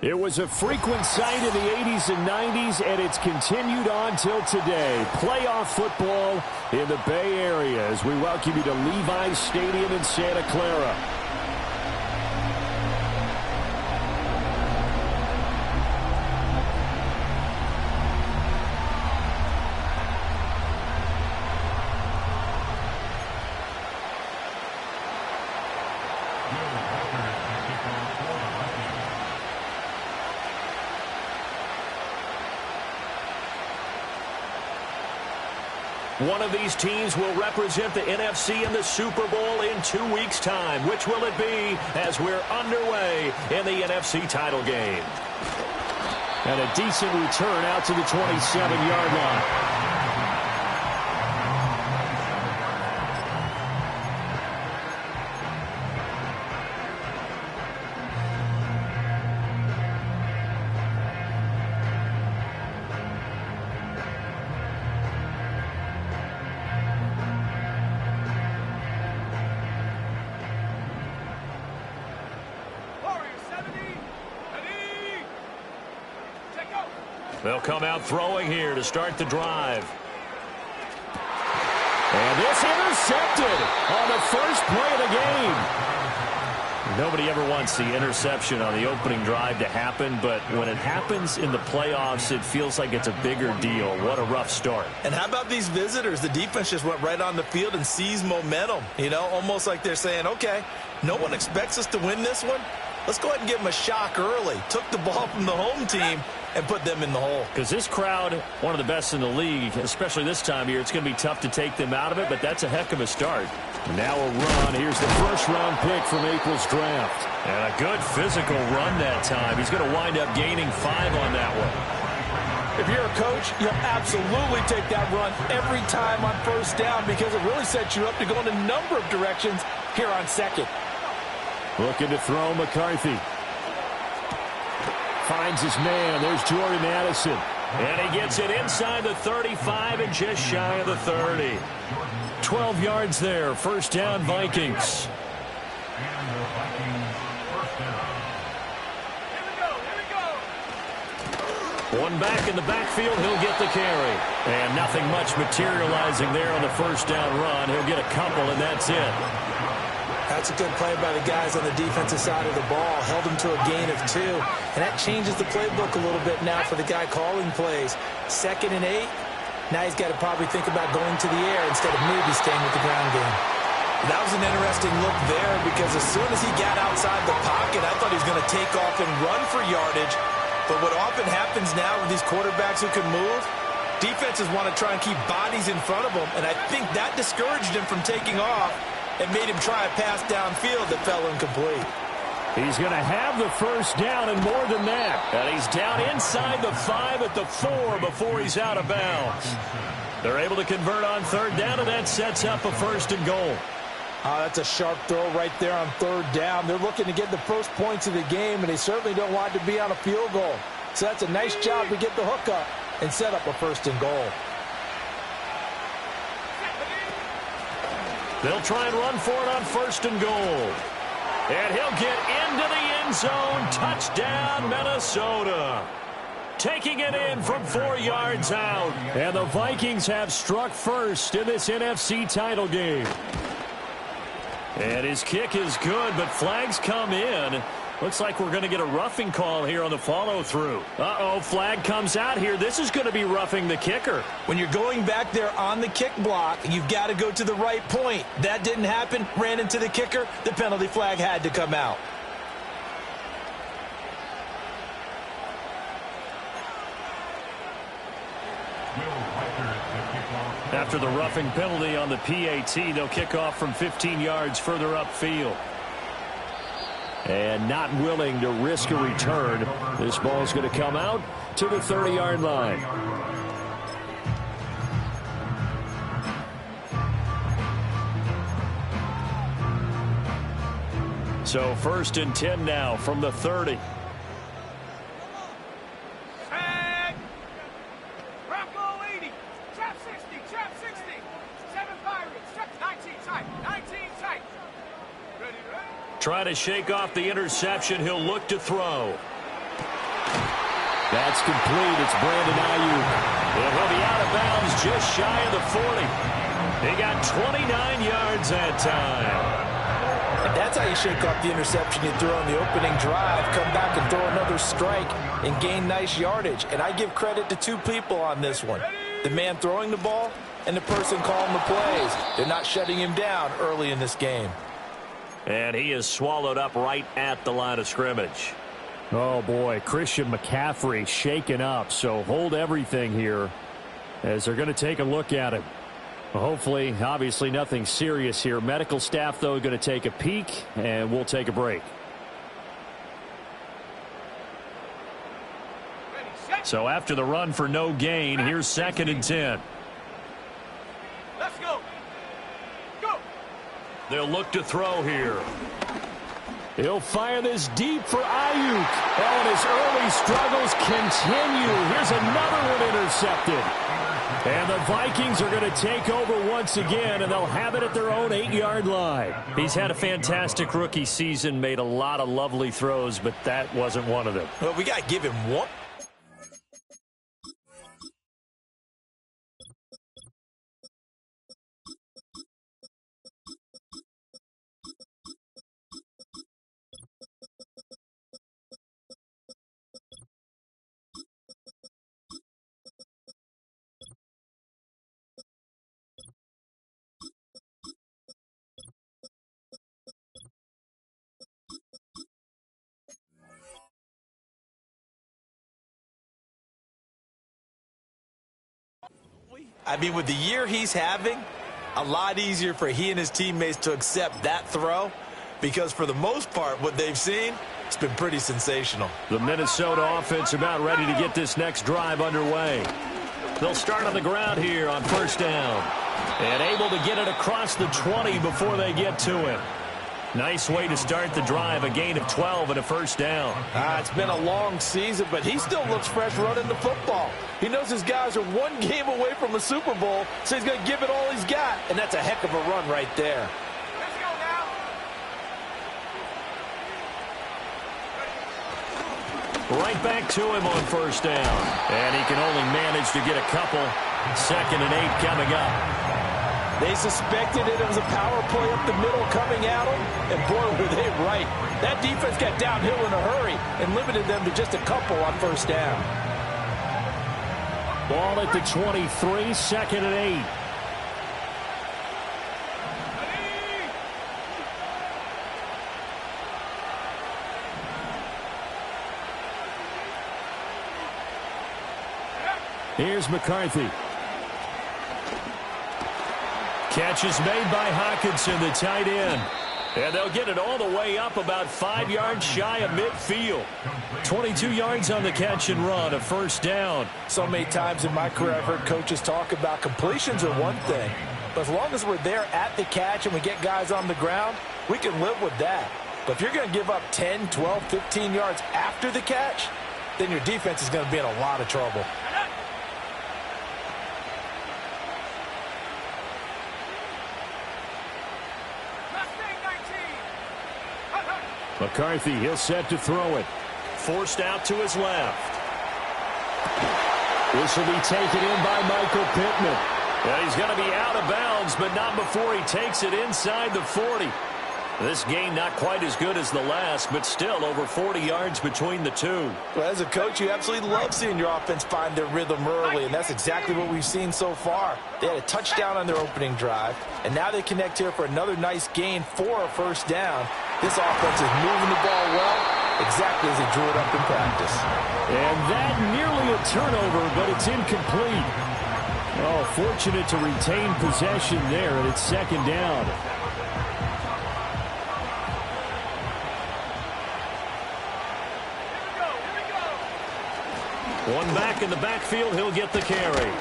It was a frequent sight in the 80s and 90s, and it's continued on till today. Playoff football in the Bay Area as we welcome you to Levi's Stadium in Santa Clara. One of these teams will represent the NFC in the Super Bowl in 2 weeks' time. Which will it be as we're underway in the NFC title game? And a decent return out to the 27-yard line. They'll come out throwing here to start the drive. And this intercepted on the first play of the game. Nobody ever wants the interception on the opening drive to happen, but when it happens in the playoffs, it feels like it's a bigger deal. What a rough start. And how about these visitors? The defense just went right on the field and seized momentum. You know, almost like they're saying, okay, no one expects us to win this one. Let's go ahead and give them a shock early. Took the ball from the home team and put them in the hole. Because this crowd, one of the best in the league, especially this time of year, it's going to be tough to take them out of it, but that's a heck of a start. Now a run. Here's the first-round pick from April's draft. And a good physical run that time. He's going to wind up gaining 5 on that one. If you're a coach, you'll absolutely take that run every time on first down because it really sets you up to go in a number of directions here on second. Looking to throw McCarthy. Finds his man. There's Jordan Addison. And he gets it inside the 35 and just shy of the 30. 12 yards there. First down, Vikings. One back in the backfield. He'll get the carry. And nothing much materializing there on the first down run. He'll get a couple, and that's it. That's a good play by the guys on the defensive side of the ball. Held him to a gain of 2. And that changes the playbook a little bit now for the guy calling plays. 2nd and 8. Now he's got to probably think about going to the air instead of maybe staying with the ground game. That was an interesting look there because as soon as he got outside the pocket, I thought he was going to take off and run for yardage. But what often happens now with these quarterbacks who can move, defenses want to try and keep bodies in front of them. And I think that discouraged him from taking off and made him try a pass downfield that fell incomplete. He's going to have the first down and more than that. And he's down inside the 5 at the 4 before he's out of bounds. They're able to convert on third down, and that sets up a 1st and goal. That's a sharp throw right there on third down. They're looking to get the first points of the game, and they certainly don't want to be on a field goal. So that's a nice job to get the hook up and set up a 1st and goal. They'll try and run for it on 1st and goal. And he'll get into the end zone. Touchdown, Minnesota. Taking it in from 4 yards out. And the Vikings have struck first in this NFC title game. And his kick is good, but flags come in. Looks like we're going to get a roughing call here on the follow-through. Uh-oh, flag comes out here. This is going to be roughing the kicker. When you're going back there on the kick block, you've got to go to the right point. That didn't happen. Ran into the kicker. The penalty flag had to come out. After the roughing penalty on the PAT, they'll kick off from 15 yards further upfield. And not willing to risk a return. This ball is going to come out to the 30-yard line. So 1st and 10 now from the 30. Trying to shake off the interception. He'll look to throw. That's complete. It's Brandon Ayuk. And he'll be out of bounds just shy of the 40. He got 29 yards that time. And that's how you shake off the interception you threw on the opening drive, come back and throw another strike and gain nice yardage. And I give credit to two people on this one. The man throwing the ball and the person calling the plays. They're not shutting him down early in this game. And he is swallowed up right at the line of scrimmage. Oh, boy, Christian McCaffrey shaken up, so hold everything here as they're going to take a look at him. Well, hopefully, obviously nothing serious here. Medical staff, though, going to take a peek, and we'll take a break. So after the run for no gain, here's 2nd and 10. Let's go. Go. They'll look to throw here. He'll fire this deep for Ayuk. Oh, and his early struggles continue. Here's another one intercepted. And the Vikings are going to take over once again, and they'll have it at their own 8-yard line. He's had a fantastic rookie season, made a lot of lovely throws, but that wasn't one of them. Well, we got to give him one. I mean, with the year he's having, a lot easier for he and his teammates to accept that throw because for the most part, what they've seen, it's been pretty sensational. The Minnesota offense about ready to get this next drive underway. They'll start on the ground here on 1st down. And able to get it across the 20 before they get to him. Nice way to start the drive, a gain of 12 and a 1st down. It's been a long season, but he still looks fresh running the football. He knows his guys are one game away from a Super Bowl, so he's going to give it all he's got, and that's a heck of a run right there. Let's go now. Right back to him on 1st down. And he can only manage to get a couple. 2nd and 8 coming up. They suspected it was a power play up the middle coming at them, and boy, were they right. That defense got downhill in a hurry and limited them to just a couple on 1st down. Ball at the 23, 2nd and 8. Here's McCarthy. Catch is made by Hockenson, the tight end. And they'll get it all the way up about 5 yards shy of midfield. 22 yards on the catch and run, a 1st down. So many times in my career I've heard coaches talk about completions are one thing. But as long as we're there at the catch and we get guys on the ground, we can live with that. But if you're going to give up 10, 12, 15 yards after the catch, then your defense is going to be in a lot of trouble. McCarthy, he'll set to throw it. Forced out to his left. This will be taken in by Michael Pittman. And he's going to be out of bounds, but not before he takes it inside the 40. This gain not quite as good as the last, but still over 40 yards between the two. Well, as a coach, you absolutely love seeing your offense find their rhythm early, and that's exactly what we've seen so far. They had a touchdown on their opening drive, and now they connect here for another nice gain for a 1st down. This offense is moving the ball well, exactly as they drew it up in practice. And that nearly a turnover, but it's incomplete. Oh, fortunate to retain possession there, and it's 2nd down. One back in the backfield, he'll get the carry.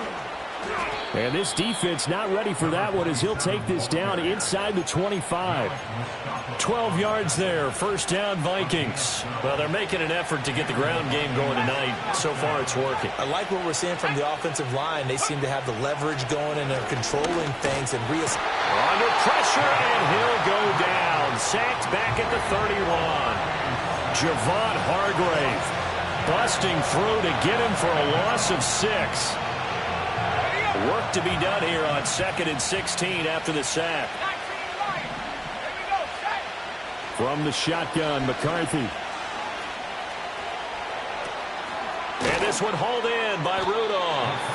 And this defense not ready for that one as he'll take this down inside the 25. 12 yards there, 1st down Vikings. Well, they're making an effort to get the ground game going tonight. So far, it's working. I like what we're seeing from the offensive line. They seem to have the leverage going and they're controlling things. And under pressure, and he'll go down. Sacked back at the 31. Javon Hargrave. busting through to get him for a loss of 6. Work to be done here on 2nd and 16 after the sack. From the shotgun, McCarthy. And this one hauled in by Rudolph.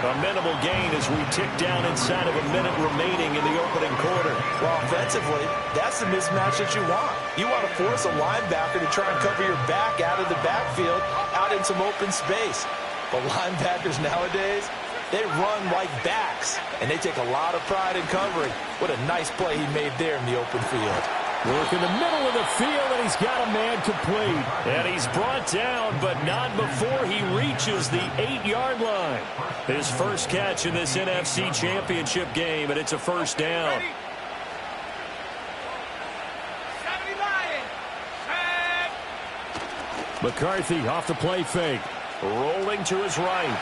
A minimal gain as we tick down inside of a minute remaining in the opening quarter. Well, offensively, that's the mismatch that you want. You want to force a linebacker to try and cover your back out of the backfield, out in some open space. But linebackers nowadays, they run like backs, and they take a lot of pride in covering. What a nice play he made there in the open field. Work in the middle of the field, and he's got a man complete. And he's brought down, but not before he reaches the 8-yard line. His first catch in this NFC Championship game, and it's a first down. McCarthy off the play fake. Rolling to his right.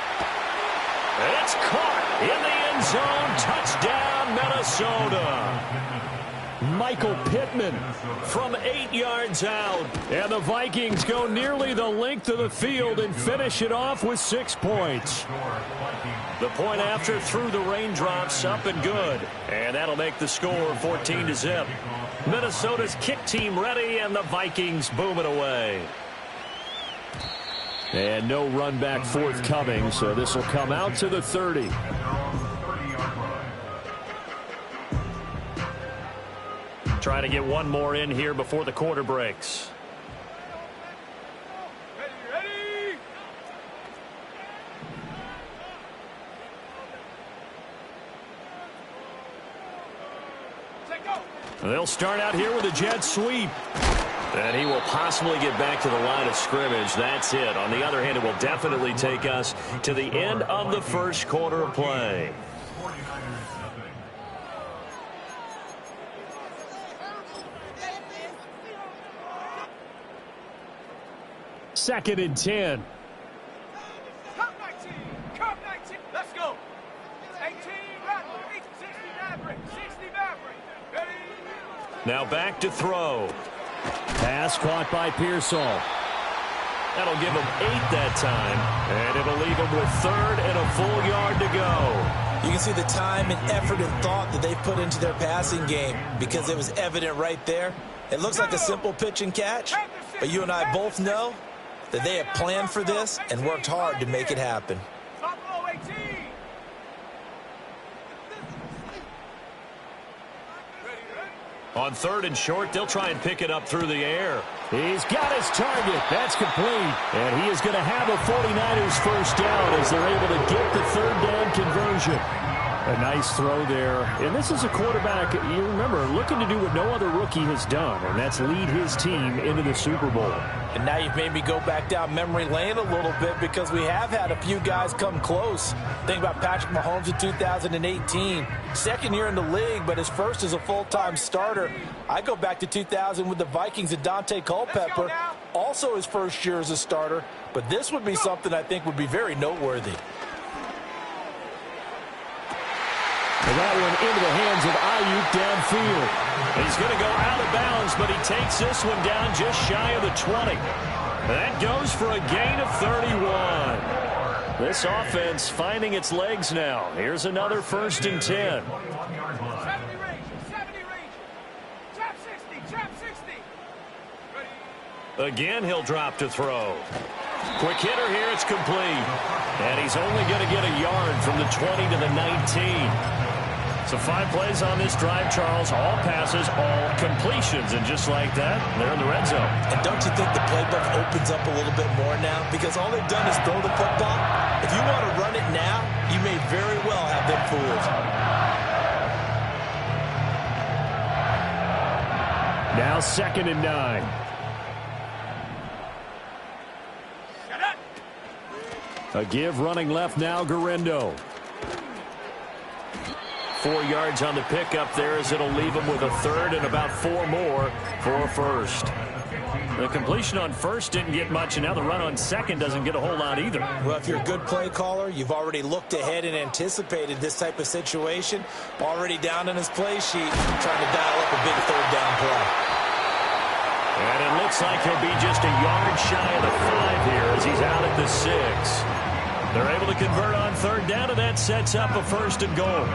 And it's caught in the end zone. Touchdown, Minnesota. Michael Pittman from 8 yards out. And the Vikings go nearly the length of the field and finish it off with 6 points. The point after through the raindrops, up and good. And that'll make the score 14-0. Minnesota's kick team ready, and the Vikings boom it away. And no run back forthcoming, so this will come out to the 30. Trying to get one more in here before the quarter breaks. Ready. Take go. They'll start out here with a jet sweep. And he will possibly get back to the line of scrimmage. That's it. On the other hand, it will definitely take us to the end of the first quarter of play. Second and 10. Cup 19. Cup 19. Let's go. 18 Maverick. 60 Maverick. 60 Maverick. Ready. Now back to throw. Pass caught by Pearsall. That'll give him 8 that time. And it'll leave him with 3rd and a full yard to go. You can see the time and effort and thought that they've put into their passing game because it was evident right there. It looks like a simple pitch and catch, but you and I both know that they have planned for this and worked hard to make it happen. Buffalo 18. On 3rd and short, they'll try and pick it up through the air. He's got his target. That's complete. And he is going to have a 49ers first down as they're able to get the 3rd down conversion. A nice throw there. And this is a quarterback, you remember, looking to do what no other rookie has done, and that's lead his team into the Super Bowl. And now you've made me go back down memory lane a little bit because we have had a few guys come close. Think about Patrick Mahomes in 2018. Second year in the league, but his first as a full-time starter. I go back to 2000 with the Vikings and Dante Culpepper. Also his first year as a starter. But this would be something I think would be very noteworthy. And that one into the hands of Ayuk downfield. He's going to go out of bounds, but he takes this one down just shy of the 20. That goes for a gain of 31. This offense finding its legs now. Here's another 1st and 10. 70 range. 70 range. Trap 60. Trap 60. Ready. Again, he'll drop to throw. Quick hitter here. It's complete. And he's only going to get a yard from the 20 to the 19. So 5 plays on this drive, Charles. All passes, all completions. And just like that, they're in the red zone. And don't you think the playbook opens up a little bit more now? Because all they've done is throw the football. If you want to run it now, you may very well have them fooled. Now 2nd and 9. A give running left now, Guerrero. 4 yards on the pickup there as it'll leave him with a 3rd and about 4 more for a 1st. The completion on 1st didn't get much, and now the run on 2nd doesn't get a whole lot either. Well, if you're a good play caller, you've already looked ahead and anticipated this type of situation. Already down in his play sheet, trying to dial up a big 3rd down play. And it looks like he'll be just a yard shy of the 5 here He's out at the 6. They're able to convert on third down, and that sets up a 1st and goal.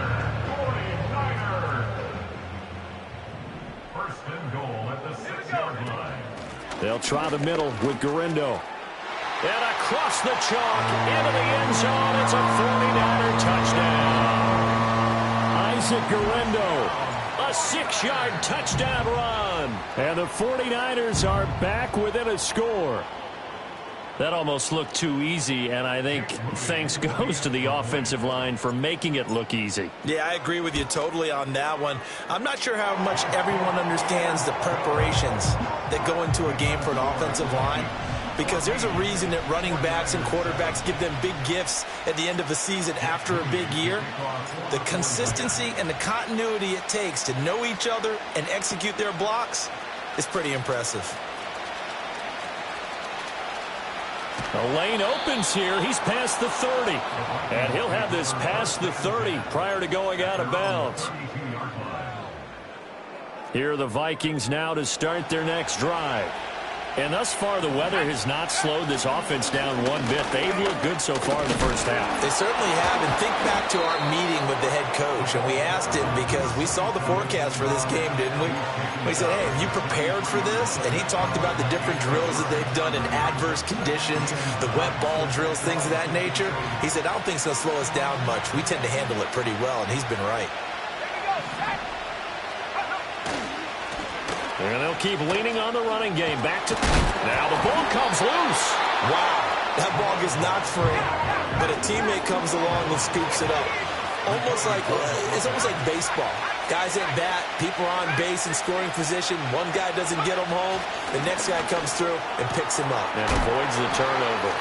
First and goal at the 6-yard line. They'll try the middle with Garindo. And across the chalk into the end zone. It's a 49er touchdown. Isaac Garindo, a 6-yard touchdown run. And the 49ers are back within a score. That almost looked too easy, and I think thanks goes to the offensive line for making it look easy. Yeah, I agree with you totally on that one. I'm not sure how much everyone understands the preparations that go into a game for an offensive line, because there's a reason that running backs and quarterbacks give them big gifts at the end of the season after a big year. The consistency and the continuity it takes to know each other and execute their blocks is pretty impressive. The lane opens here. He's past the 30. And he'll have this past the 30 prior to going out of bounds. Here are the Vikings now to start their next drive. And thus far, the weather has not slowed this offense down one bit. They've looked good so far in the first half. They certainly have. And think back to our meeting with the head coach. And we asked him, because we saw the forecast for this game, didn't we? We said, hey, have you prepared for this? And he talked about the different drills that they've done in adverse conditions, the wet ball drills, things of that nature. He said, I don't think it's going to slow us down much. We tend to handle it pretty well, and he's been right. And they'll keep leaning on the running game. Back to... Now the ball comes loose. Wow, that ball gets knocked free, but a teammate comes along and scoops it up. It's almost like baseball. Guys at bat, people are on base in scoring position. One guy doesn't get him home. The next guy comes through and picks him up. And avoids the turnover.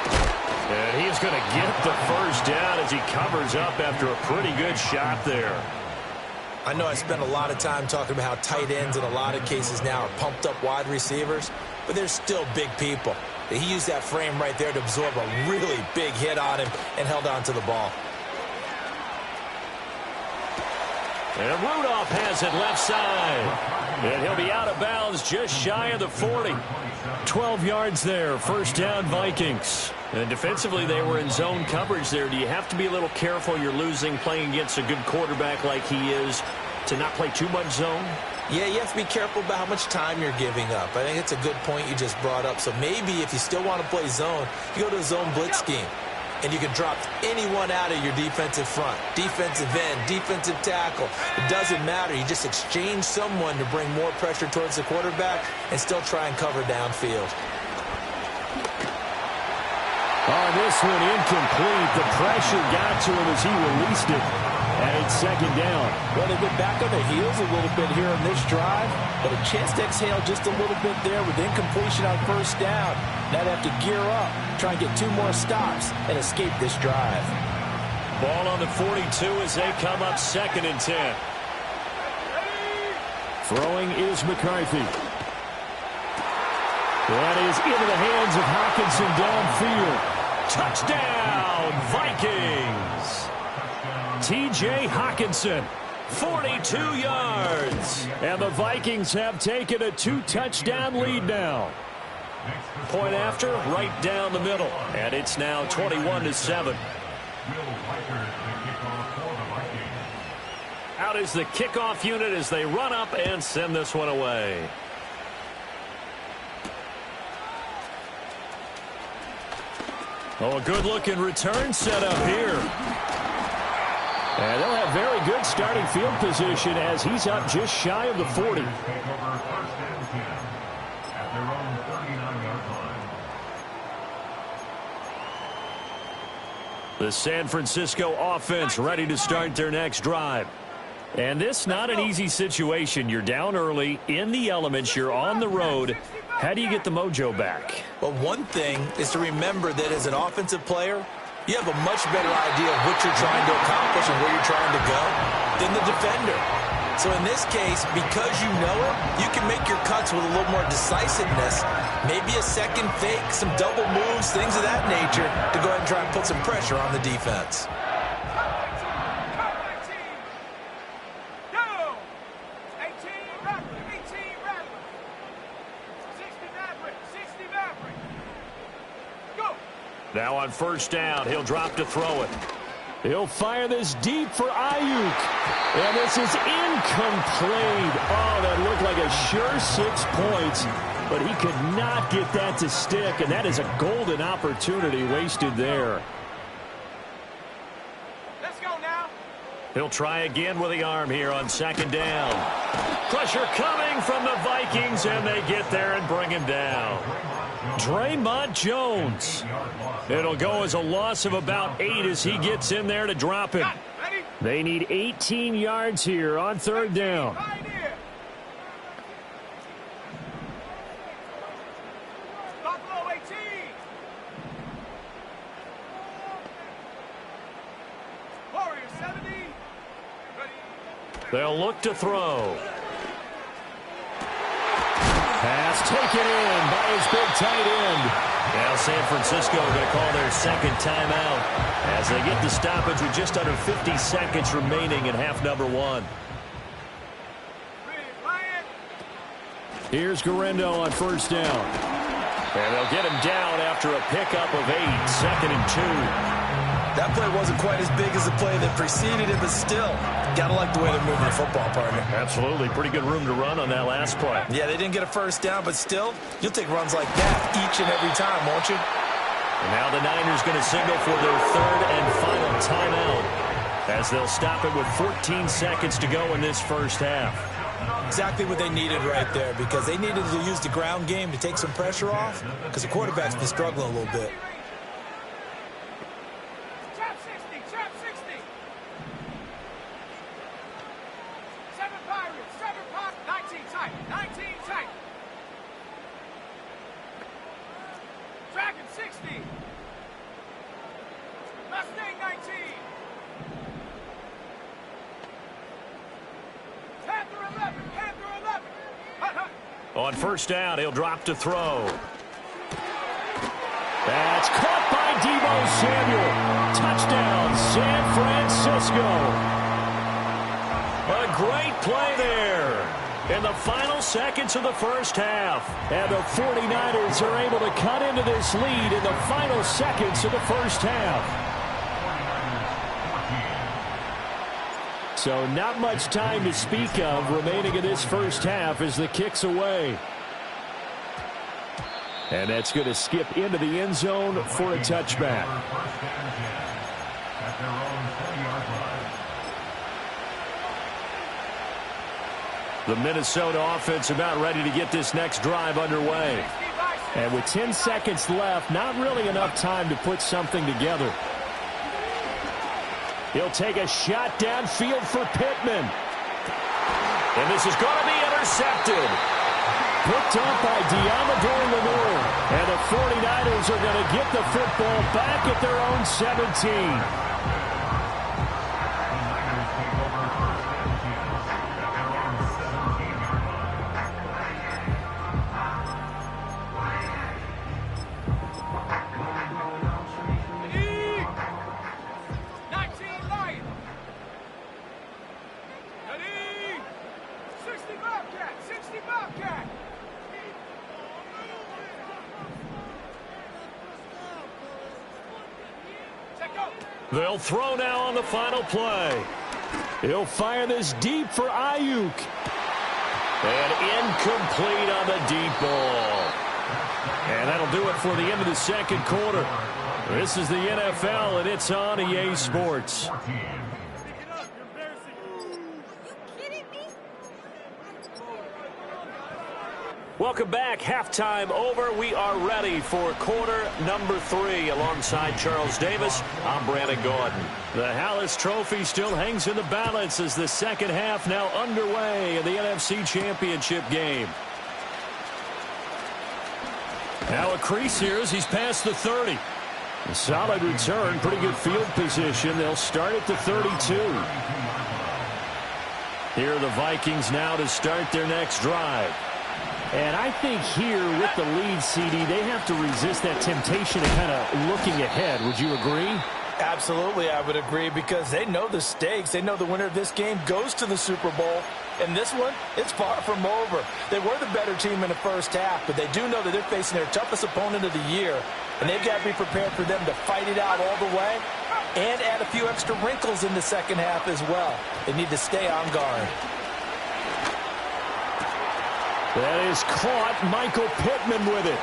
And he's going to get the first down as he covers up after a pretty good shot there. I know I spent a lot of time talking about how tight ends in a lot of cases now are pumped up wide receivers, but they're still big people. He used that frame right there to absorb a really big hit on him and held on to the ball. And Rudolph has it left side. And he'll be out of bounds just shy of the 40. 12 yards there, first down Vikings. And defensively, they were in zone coverage there. Do you have to be a little careful? You're losing playing against a good quarterback like he is to not play too much zone? Yeah, you have to be careful about how much time you're giving up. I think it's a good point you just brought up. So maybe if you still want to play zone, you go to a zone blitz scheme. And you can drop anyone out of your defensive front, defensive end, defensive tackle. It doesn't matter. You just exchange someone to bring more pressure towards the quarterback and still try and cover downfield. Oh, this one incomplete. The pressure got to him as he released it. And it's second down. Well, they've been back on their heels a little bit here on this drive, but a chance to exhale just a little bit there with incompletion on first down. Now they have to gear up, try and get 2 more stops, and escape this drive. Ball on the 42 as they come up 2nd and 10. Throwing is McCarthy. That is into the hands of Hockenson downfield. Touchdown, Vikings! T.J. Hockenson, 42 yards. And the Vikings have taken a 2-touchdown lead now. Point after, right down the middle. And it's now 21-7. Out is the kickoff unit as they run up and send this one away. Oh, a good-looking return set up here. And they'll have very good starting field position as he's up just shy of the 40. The San Francisco offense ready to start their next drive. And this not an easy situation. You're down early, in the elements, you're on the road. How do you get the mojo back? Well, one thing is to remember that as an offensive player, you have a much better idea of what you're trying to accomplish and where you're trying to go than the defender. So in this case, because you know it, you can make your cuts with a little more decisiveness, maybe a second fake, some double moves, things of that nature, to go ahead and try and put some pressure on the defense. Now on first down, he'll drop to throw it. He'll fire this deep for Ayuk. And this is incomplete. Oh, that looked like a sure 6 points. But he could not get that to stick. And that is a golden opportunity wasted there. Let's go now. He'll try again with the arm here on second down. Pressure coming from the Vikings, and they get there and bring him down. Draymond Jones. It'll go as a loss of about 8 as he gets in there to drop it. They need 18 yards here on third down. Buffalo 18. Warriors 70. Ready. They'll look to throw. Pass taken in by his big tight end. Now San Francisco going to call their second timeout as they get the stoppage with just under 50 seconds remaining in half number 1. Here's Guerrero on first down. And they'll get him down after a pickup of 8, 2nd and 2. That play wasn't quite as big as the play that preceded it, but still, got to like the way they're moving the football, partner. Absolutely. Pretty good room to run on that last play. Yeah, they didn't get a first down, but still, you'll take runs like that each and every time, won't you? And now the Niners going to signal for their third and final timeout as they'll stop it with 14 seconds to go in this first half. Exactly what they needed right there, because they needed to use the ground game to take some pressure off, because the quarterback's been struggling a little bit. Trap 60, trap 60. 7 Pirates, 7 Pirates. 19 tight, 19 tight. Dragon 60. Mustang 19. Panther 11, Panther 11. Hut, hut. On first down, he'll drop to throw. That's caught by Deebo Samuel. Touchdown, San Francisco. A great play there in the final seconds of the first half. And the 49ers are able to cut into this lead in the final seconds of the first half. So not much time to speak of remaining in this first half as the kick's away. And that's going to skip into the end zone for a touchback. The Minnesota offense about ready to get this next drive underway. And with 10 seconds left, not really enough time to put something together. He'll take a shot downfield for Pittman. And this is going to be intercepted. Picked up by Deommodore Lenoir. And the 49ers are going to get the football back at their own 17. They'll throw now on the final play. He'll fire this deep for Ayuk. And incomplete on the deep ball. And that'll do it for the end of the second quarter. This is the NFL, and it's on EA Sports. Welcome back. Halftime over. We are ready for quarter number 3. Alongside Charles Davis, I'm Brandon Gordon. The Hallis Trophy still hangs in the balance as the second half now underway in the NFC Championship game. Now a crease here as he's past the 30. A solid return, pretty good field position. They'll start at the 32. Here are the Vikings now to start their next drive. And I think here with the lead, CD, they have to resist that temptation of kind of looking ahead. Would you agree? Absolutely, I would agree, because they know the stakes. They know the winner of this game goes to the Super Bowl. And this one, it's far from over. They were the better team in the first half, but they do know that they're facing their toughest opponent of the year. And they've got to be prepared for them to fight it out all the way and add a few extra wrinkles in the second half as well. They need to stay on guard. That is caught. Michael Pittman with it.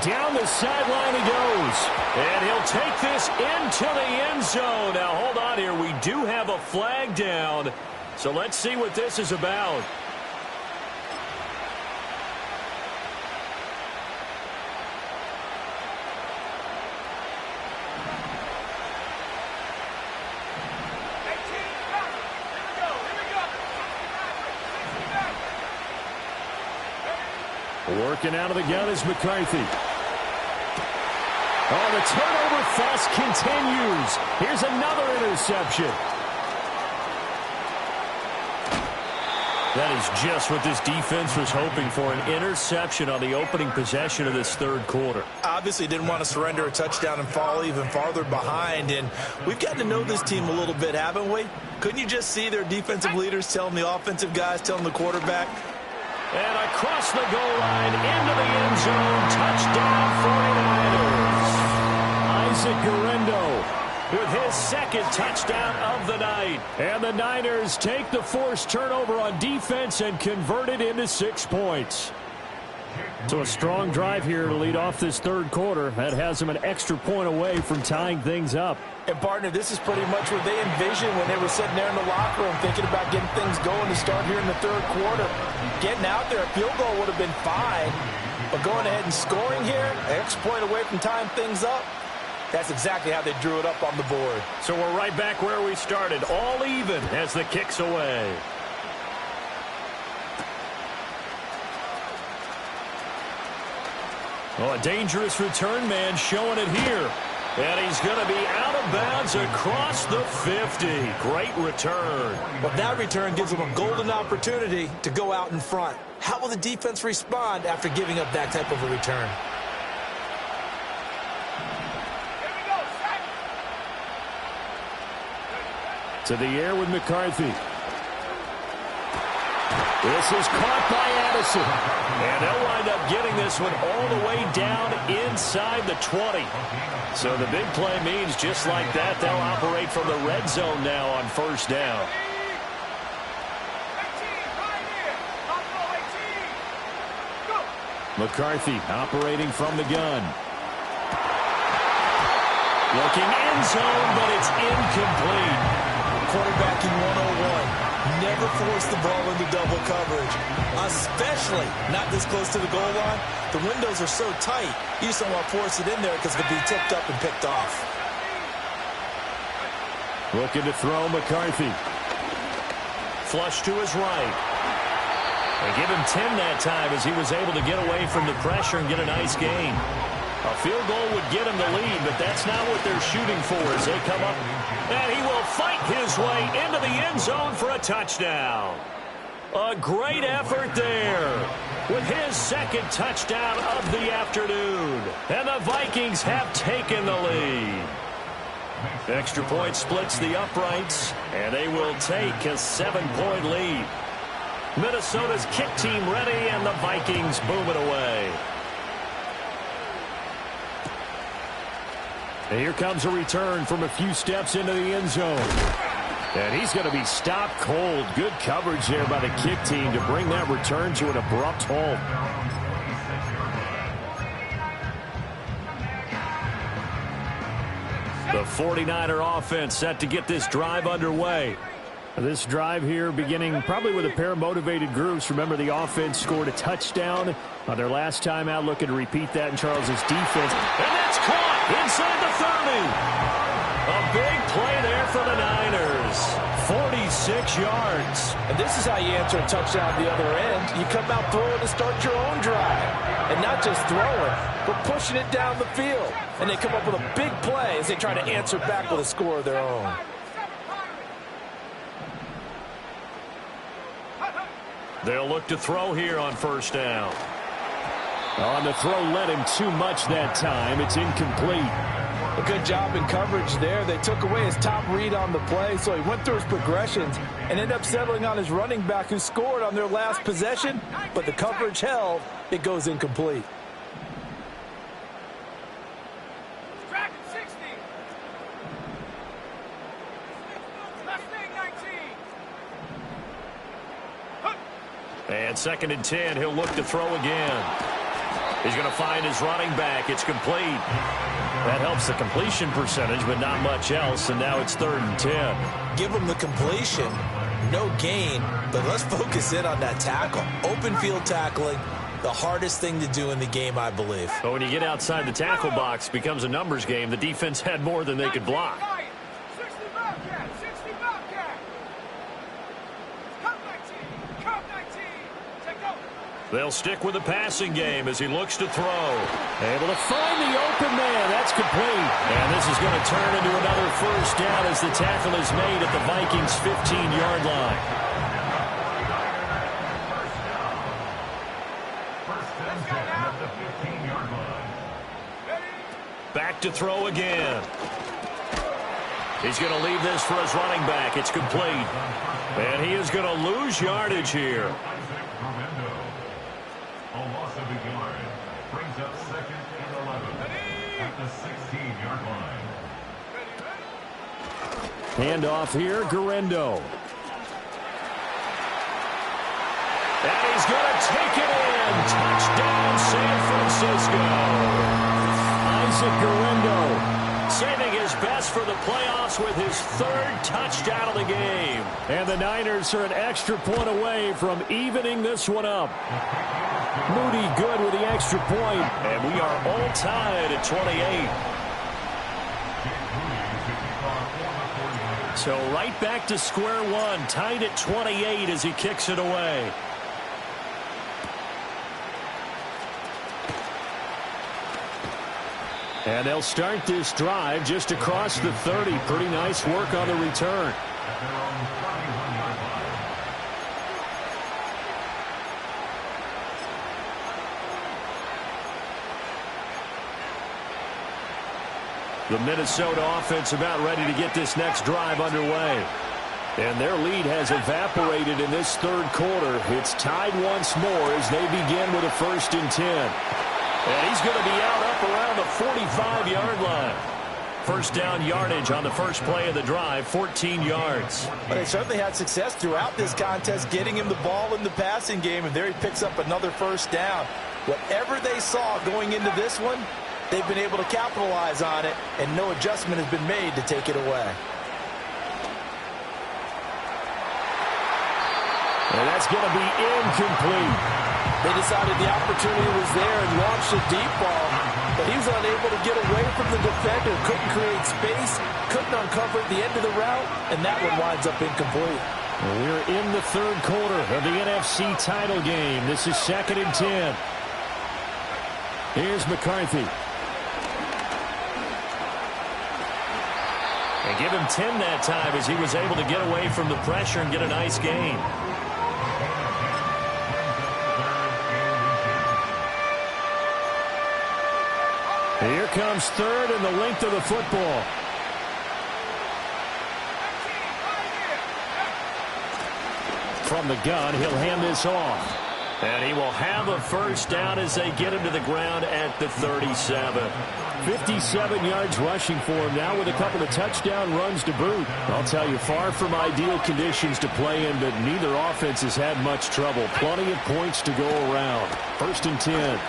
Down the sideline he goes. And he'll take this into the end zone. Now, hold on here. We do have a flag down. So let's see what this is about. Working out of the gun is McCarthy. Oh, the turnover fuss continues. Here's another interception. That is just what this defense was hoping for, an interception on the opening possession of this third quarter. Obviously didn't want to surrender a touchdown and fall even farther behind, and we've gotten to know this team a little bit, haven't we? Couldn't you just see their defensive leaders telling the offensive guys, telling the quarterback? And across the goal line, into the end zone, touchdown 49ers. Isaac Guerrero with his second touchdown of the night. And the Niners take the forced turnover on defense and convert it into 6 points. So a strong drive here to lead off this third quarter. That has them an extra point away from tying things up. And, partner, this is pretty much what they envisioned when they were sitting there in the locker room thinking about getting things going to start here in the third quarter. Getting out there, a field goal would have been fine. But going ahead and scoring here, an extra point away from tying things up, that's exactly how they drew it up on the board. So we're right back where we started, all even as the kick's away. Oh, a dangerous return man showing it here. And he's going to be out of bounds across the 50. Great return. Well, that return gives them a golden opportunity to go out in front. How will the defense respond after giving up that type of a return? To the air with McCarthy. This is caught by Addison. And they'll wind up getting this one all the way down inside the 20. So the big play means just like that, they'll operate from the red zone now on first down. McCarthy operating from the gun. Looking end zone, but it's incomplete. Quarterbacking 101. Never force the ball into double coverage, especially not this close to the goal line. The windows are so tight, you just don't want to force it in there because it could be tipped up and picked off. Looking to throw McCarthy. Flush to his right. They give him 10 that time as he was able to get away from the pressure and get a nice gain. A field goal would get him the lead, but that's not what they're shooting for as they come up. And he will fight his way into the end zone for a touchdown. A great effort there with his second touchdown of the afternoon. And the Vikings have taken the lead. Extra point splits the uprights, and they will take a 7-point lead. Minnesota's kick team ready, and the Vikings boom it away. And here comes a return from a few steps into the end zone. And he's going to be stopped cold. Good coverage there by the kick team to bring that return to an abrupt halt. The 49er offense set to get this drive underway. This drive here beginning probably with a pair of motivated groups. Remember, the offense scored a touchdown on their last time out, looking to repeat that in Charles's defense. And that's caught inside the 30. A big play there for the Niners. 46 yards. And this is how you answer a touchdown at the other end. You come out throwing to start your own drive. And not just throwing, but pushing it down the field. And they come up with a big play as they try to answer back with a score of their own. They'll look to throw here on first down. On the throw led him too much that time. It's incomplete. A good job in coverage there. They took away his top read on the play, so he went through his progressions and ended up settling on his running back who scored on their last possession, but the coverage held. It goes incomplete. on 2nd and 10, he'll look to throw again. He's going to find his running back. It's complete. That helps the completion percentage, but not much else, and now it's 3rd and 10. Give him the completion, no gain, but let's focus in on that tackle. Open field tackling, the hardest thing to do in the game, I believe. But when you get outside the tackle box, it becomes a numbers game. The defense had more than they could block. 60 Bobcat, 60 Bobcat. Cup 19, Cup 19. Take over. They'll stick with the passing game as he looks to throw. Able to find the open man. That's complete. And this is going to turn into another first down as the tackle is made at the Vikings' 15-yard line. First and 10 at the 15-yard line. Back to throw again. He's going to leave this for his running back. It's complete. And he is going to lose yardage here. A loss of a yard brings up 2nd and 11 at the 16-yard line. Handoff here, Guerrero. And he's going to take it in. Touchdown, San Francisco. Isaac Guerrero saving his best for the playoffs with his 3rd touchdown of the game. And the Niners are an extra point away from evening this one up. Moody good with the extra point. And we are all tied at 28. So right back to square one, tied at 28 as he kicks it away. And they'll start this drive just across the 30. Pretty nice work on the return. The Minnesota offense about ready to get this next drive underway. And their lead has evaporated in this 3rd quarter. It's tied once more as they begin with a 1st and 10. And he's going to be out up around the 45-yard line. First down yardage on the first play of the drive, 14 yards. But they certainly had success throughout this contest getting him the ball in the passing game, and there he picks up another first down. Whatever they saw going into this one, they've been able to capitalize on it, and no adjustment has been made to take it away. And that's going to be incomplete. They decided the opportunity was there and launched a deep ball, but he was unable to get away from the defender, couldn't create space, couldn't uncover at the end of the route, and that one winds up incomplete. We're in the 3rd quarter of the NFC title game. This is 2nd and 10. Here's McCarthy. And give him 10 that time as he was able to get away from the pressure and get a nice gain. Here comes 3rd and the length of the football. From the gun, he'll hand this off. And he will have a first down as they get him to the ground at the 37. 57 yards rushing for him now with a couple of touchdown runs to boot. I'll tell you, far from ideal conditions to play in, but neither offense has had much trouble. Plenty of points to go around. 1st and 10.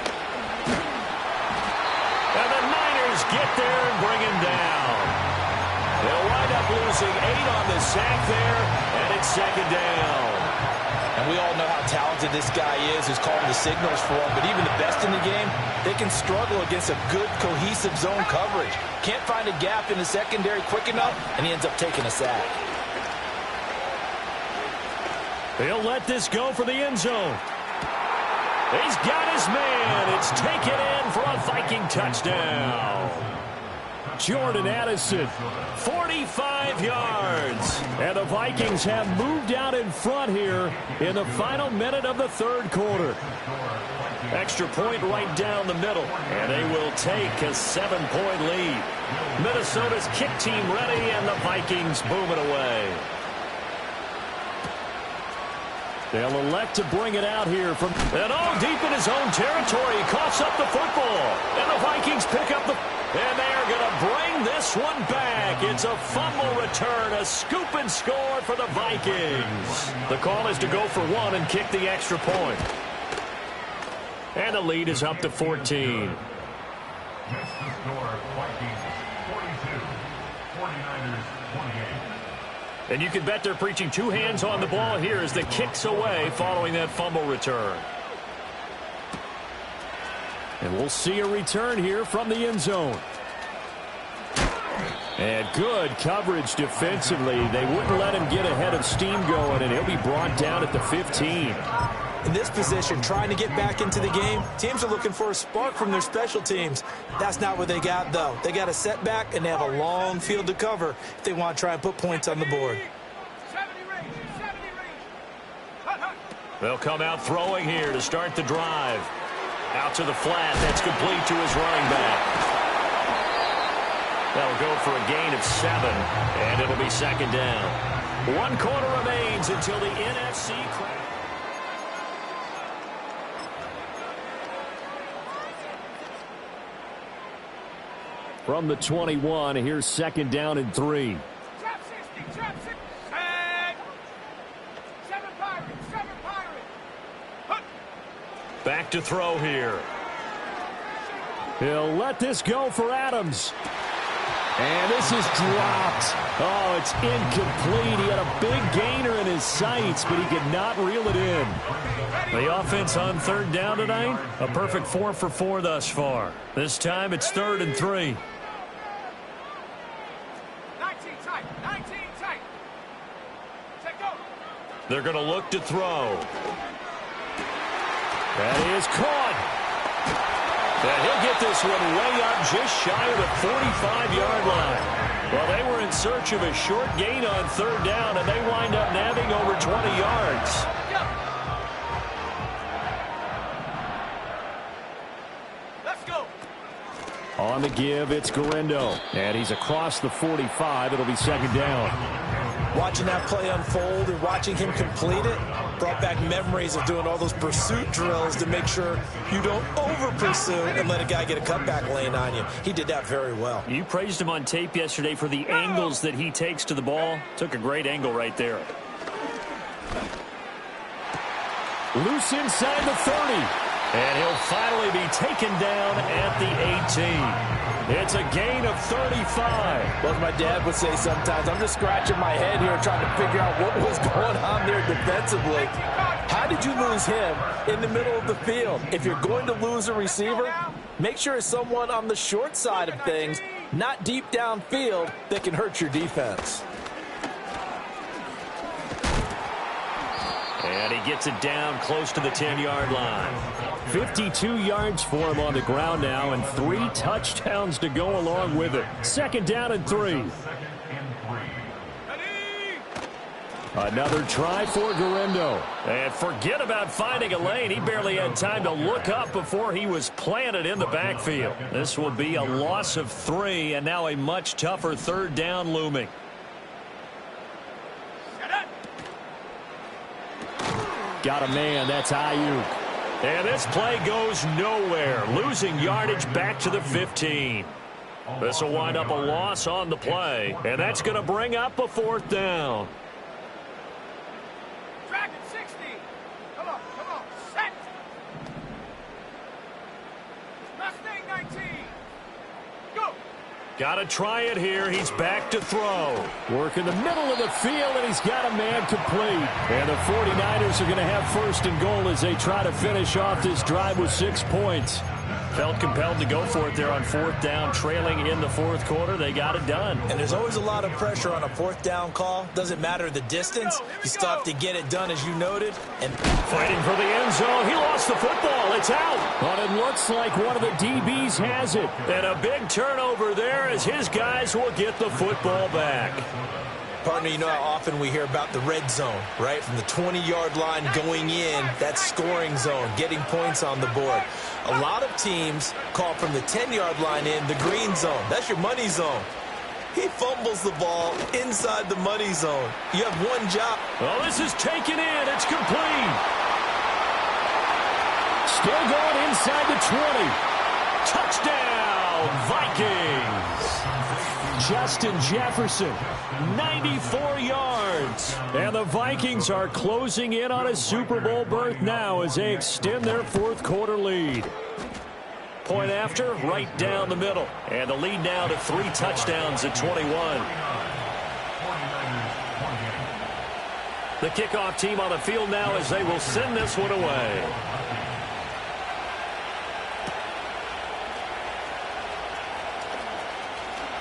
And the Niners get there and bring him down. They'll wind up losing 8 on the sack there, and it's 2nd down. And we all know how talented this guy is who's calling the signals for him, but even the best in the game, they can struggle against a good, cohesive zone coverage. Can't find a gap in the secondary quick enough, and he ends up taking a sack. He'll let this go for the end zone. He's got his man. It's taken in for a Viking touchdown. Jordan Addison, 45 yards. And the Vikings have moved out in front here in the final minute of the 3rd quarter. Extra point right down the middle, and they will take a 7-point lead. Minnesota's kick team ready, and the Vikings boom it away. They'll elect to bring it out here from and deep in his own territory. He coughs up the football, and the Vikings pick up the. And they are going to bring this one back back. It's a fumble return, a scoop and score for the Vikings. The call is to go for one and kick the extra point. And the lead is up to 14. Just the score, Vikings 42, 49ers 28. And you can bet they're preaching two hands on the ball here as the kicks away following that fumble return. And we'll see a return here from the end zone. And good coverage defensively. They wouldn't let him get ahead of steam going, and he'll be brought down at the 15. In this position, trying to get back into the game, teams are looking for a spark from their special teams. That's not what they got, though. They got a setback, and they have a long field to cover if they want to try and put points on the board. 70 range, 70 range. Hut, hut. They'll come out throwing here to start the drive. Out to the flat. That's complete to his running back. That'll go for a gain of 7, and it'll be second down. 1 quarter remains until the NFC crown. From the 21, here's second down and 3. Trap 60, trap 60. And 7 Pirates, 7 Pirates. Hut. Back to throw here. He'll let this go for Adams. And this is dropped. Oh, it's incomplete. He had a big gainer in his sights, but he could not reel it in. The offense on third down tonight, a perfect 4 for 4 thus far. This time it's 3rd and 3. 19 tight, 19 tight. Set go. They're going to look to throw. That is caught. And he'll get this one way up just shy of the 45-yard line. Well, they were in search of a short gain on third down, and they wind up nabbing over 20 yards. Let's go. On the give, it's Guerrero. And he's across the 45. It'll be second down. Watching that play unfold and watching him complete it brought back memories of doing all those pursuit drills to make sure you don't over-pursue and let a guy get a cutback lane on you. He did that very well. You praised him on tape yesterday for the angles that he takes to the ball. Took a great angle right there. Loose inside the 30. And he'll finally be taken down at the 18. It's a gain of 35. Well, as my dad would say sometimes, I'm just scratching my head here trying to figure out what was going on there defensively. How did you lose him in the middle of the field? If you're going to lose a receiver, make sure it's someone on the short side of things, not deep downfield, that can hurt your defense. And he gets it down close to the 10-yard line. 52 yards for him on the ground now, and 3 touchdowns to go along with it. Second down and 3. Another try for Guerrero. And forget about finding a lane. He barely had time to look up before he was planted in the backfield. This will be a loss of 3, and now a much tougher third down looming. Got a man. That's Ayuk. And this play goes nowhere. Losing yardage back to the 15. This will wind up a loss on the play. And that's going to bring up a 4th down. Dragon 60. Come on, set. Mustang 19. Go. Got to try it here. He's back to throw. Work in the middle of the field, and he's got a man complete. And the 49ers are going to have 1st and goal as they try to finish off this drive with 6 points. Felt compelled to go for it there on 4th down, trailing in the 4th quarter. They got it done. And there's always a lot of pressure on a 4th down call. Doesn't matter the distance. You still have to get it done, as you noted. And fighting for the end zone. He lost the football. It's out. But it looks like one of the DBs has it. And a big turnover there as his guys will get the football back. Partner, you know how often we hear about the red zone, right? From the 20-yard line going in, that scoring zone, getting points on the board. A lot of teams call from the 10-yard line in the green zone. That's your money zone. He fumbles the ball inside the money zone. You have one job. Well, this is taken in. It's complete. Still going inside the 20. Touchdown, Vikings. Justin Jefferson, 94 yards. And the Vikings are closing in on a Super Bowl berth now as they extend their fourth quarter lead. Point after, right down the middle. And the lead now to 3 touchdowns at 21. The kickoff team on the field now as they will send this one away.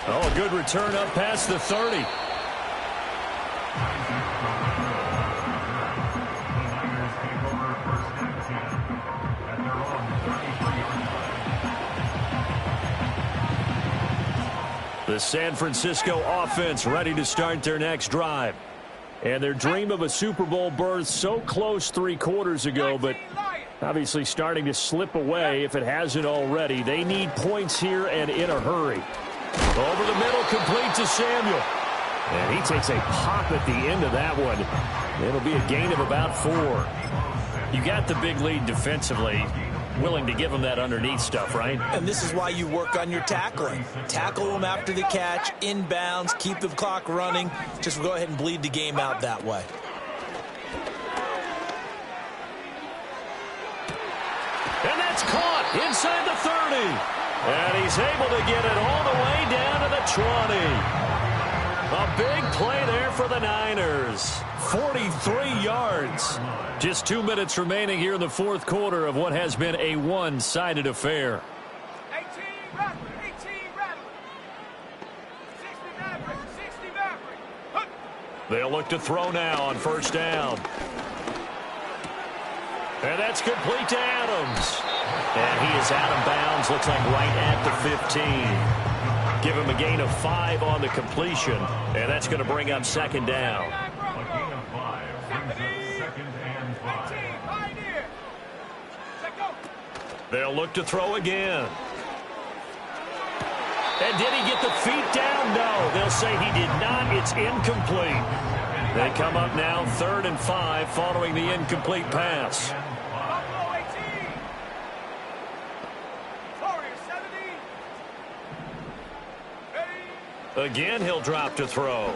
Oh, a good return up past the 30. The San Francisco offense ready to start their next drive. And their dream of a Super Bowl berth so close 3 quarters ago, but obviously starting to slip away if it hasn't already. They need points here and in a hurry. Over the middle, complete to Samuel. And he takes a pop at the end of that one. It'll be a gain of about 4. You got the big lead defensively. Willing to give them that underneath stuff, right? And this is why you work on your tackling. Tackle them after the catch, inbounds, keep the clock running. Just go ahead and bleed the game out that way. And that's caught inside the 30. And he's able to get it all the way down to the 20. A big play there for the Niners. 43 yards. Just 2 minutes remaining here in the fourth quarter of what has been a one-sided affair. 18 Rattler, 18 Rattler. 60 Maverick, 60 Maverick. They'll look to throw now on first down. And that's complete to Adams. And he is out of bounds, looks like right at the 15. Give him a gain of 5 on the completion, and that's going to bring up second down. They'll look to throw again. And did he get the feet down? No. They'll say he did not. It's incomplete. They come up now 3rd and 5 following the incomplete pass. Again, he'll drop to throw.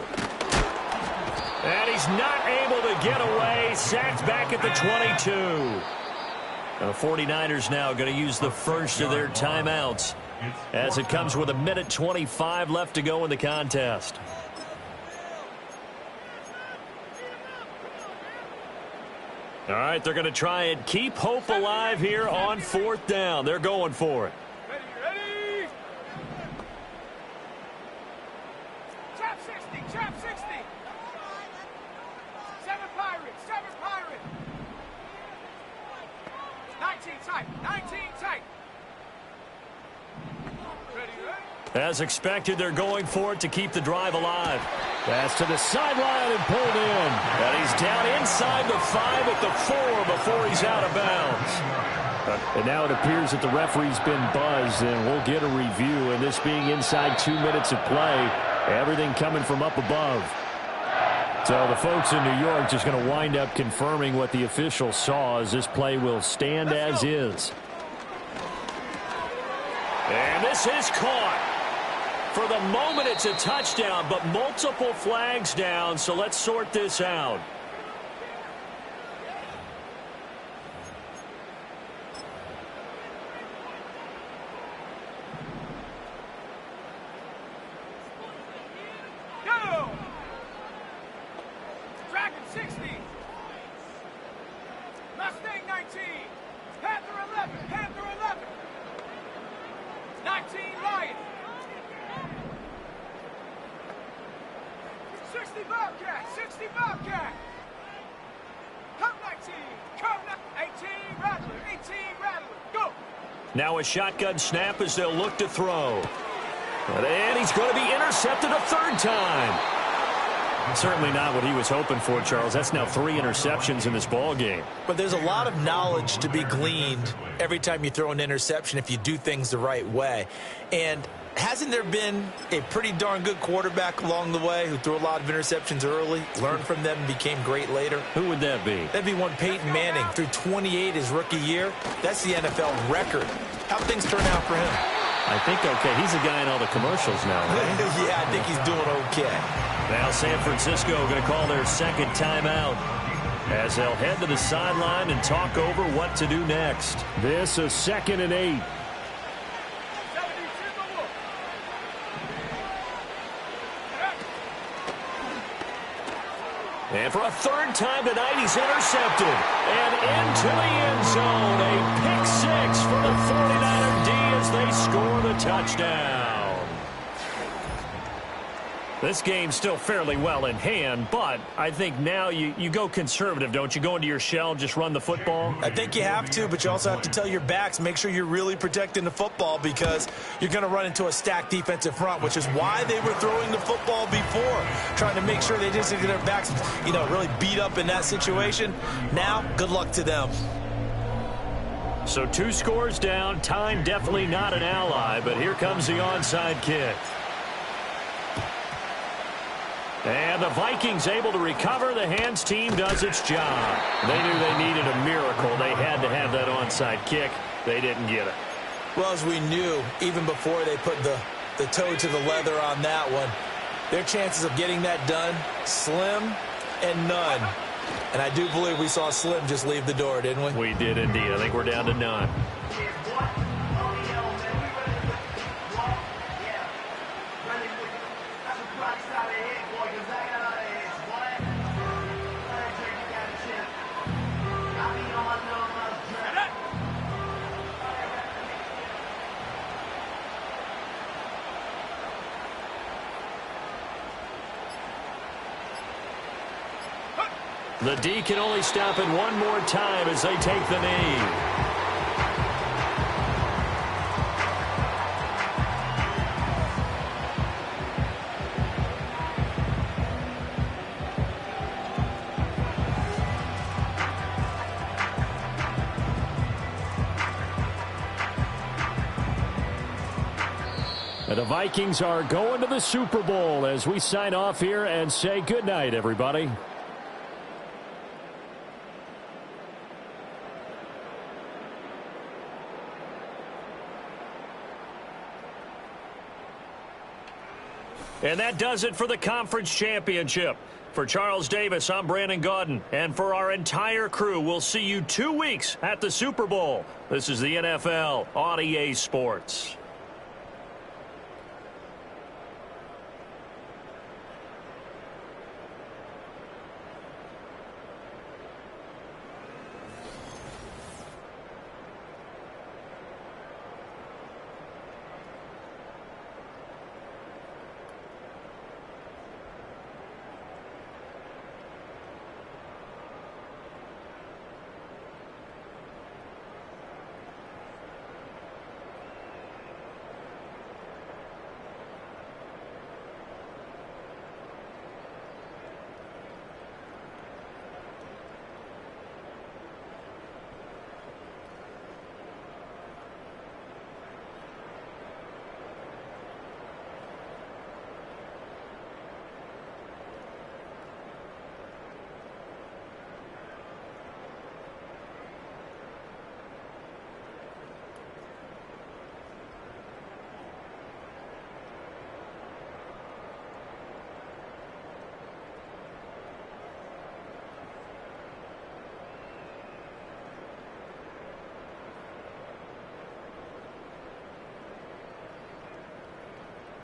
And he's not able to get away. Sacked back at the 22. The 49ers now going to use the first of their timeouts as it comes with 1:25 left to go in the contest. All right, they're going to try and keep hope alive here on 4th down. They're going for it. Ready. Trap 60, trap 60. 7 Pirates, 7 Pirates. 19 tight, 19 tight. Ready. As expected, they're going for it to keep the drive alive. Pass to the sideline and pulled in. And he's down inside the 5 at the 4 before he's out of bounds. And now it appears that the referee's been buzzed, and we'll get a review. And this being inside 2 minutes of play, everything coming from up above. So the folks in New York just going to wind up confirming what the official saw, as this play will stand as is. And this is caught. For the moment, it's a touchdown, but multiple flags down, so let's sort this out. Go! Dragon 60. Mustang 19. Panther 11. Panther 11. 19 Lion. 60 Bobcat. 60 Bobcat. Cup 19. Cup 18 Rattler. 18 Rattler. Go! Now a shotgun snap as they'll look to throw. And he's going to be intercepted a 3rd time. Certainly not what he was hoping for, Charles. That's now 3 interceptions in this ball game. But there's a lot of knowledge to be gleaned every time you throw an interception if you do things the right way. And hasn't there been a pretty darn good quarterback along the way who threw a lot of interceptions early, learned from them, and became great later? Who would that be? That'd be one Peyton Manning. Threw 28 his rookie year. That's the NFL record. How'd things turn out for him? I think okay. He's a guy in all the commercials now, right? Yeah, I think he's doing okay. Now San Francisco going to call their second timeout as they'll head to the sideline and talk over what to do next. This is 2nd and 8. And for a third time tonight, he's intercepted. And into the end zone, a pick six for the 49er D as they score the touchdown. This game's still fairly well in hand, but I think now you go conservative, don't you? Go into your shell, just run the football? I think you have to, but you also have to tell your backs, make sure you're really protecting the football because you're going to run into a stacked defensive front, which is why they were throwing the football before, trying to make sure they didn't get their backs, really beat up in that situation. Now, good luck to them. So 2 scores down. Time definitely not an ally, but here comes the onside kick. And the Vikings able to recover. The hands team does its job. They knew they needed a miracle. They had to have that onside kick. They didn't get it. Well, as we knew, even before they put the toe to the leather on that one, their chances of getting that done, slim and none. And I do believe we saw Slim just leave the door, didn't we? We did indeed. I think we're down to none. The D can only stop it one more time as they take the knee. And the Vikings are going to the Super Bowl as we sign off here and say goodnight, everybody. And that does it for the conference championship. For Charles Davis, I'm Brandon Gaudin. And for our entire crew, we'll see you 2 weeks at the Super Bowl. This is the NFL on EA Sports.